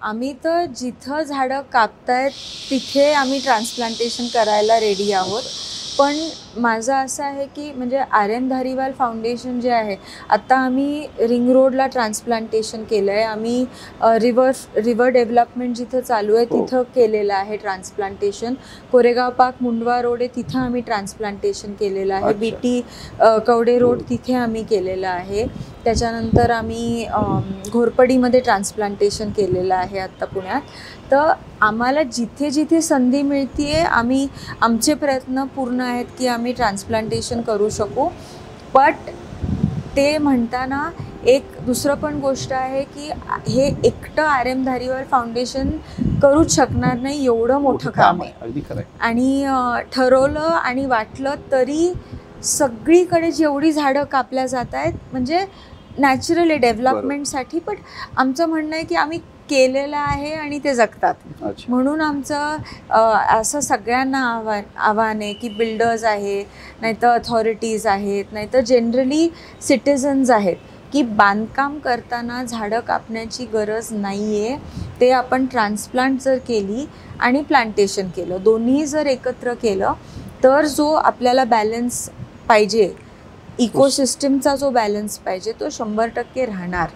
आम्ही तर जिथं झाडं कापतायत तिथे आम्ही ट्रान्सप्लांटेशन करायला रेडी आहोत. पण माझं असं आहे की म्हणजे आर एन धारीवाल फाउंडेशन जे आहे, आत्ता आम्ही रिंग रोडला ट्रान्सप्लांटेशन केलं आहे. आम्ही रिव्हर डेव्हलपमेंट जिथं चालू आहे तिथं केलेलं आहे transplantation. Koregaon park Mundhwa road आहे तिथं आम्ही ट्रान्सप्लांटेशन केलेलं आहे. बीटी कवडे रोड तिथे आम्ही केलेलं आहे. त्याच्यानंतर आम्ही घोरपडीमध्ये ट्रान्सप्लांटेशन केलेलं आहे आत्ता पुण्यात. तर आम्हाला जिथे जिथे संधी मिळते आहे आम्ही आमचे प्रयत्न पूर्ण आहेत की आम्ही ट्रान्सप्लांटेशन करू शकू. बट ते म्हणताना एक दुसरं पण गोष्ट आहे की हे एकटं आर एम धारीवाल फाउंडेशन करूच शकणार नाही, एवढं मोठं काम आहे. आणि ठरवलं आणि वाटलं तरी सगळीकडे जेवढी झाडं कापल्या जात आहेत म्हणजे नॅचरली डेव्हलपमेंटसाठी, पण आमचं म्हणणं आहे की आम्ही केलेलं आहे आणि ते जगतात. म्हणून आमचं असं सगळ्यांना आव्हान आहे की बिल्डर्स आहे, नाहीतर अथॉरिटीज आहेत, नाहीतर जनरली सिटिझन्स आहेत, की बांधकाम करताना झाडं कापण्याची गरज नाही आहे. ते आपण ट्रान्सप्लांट जर केली आणि प्लांटेशन केलं, दोन्ही जर एकत्र केलं तर जो आपल्याला बॅलन्स पाहिजे, इकोसिस्टमचा जो बॅलन्स पाहिजे तो 100% राहणार.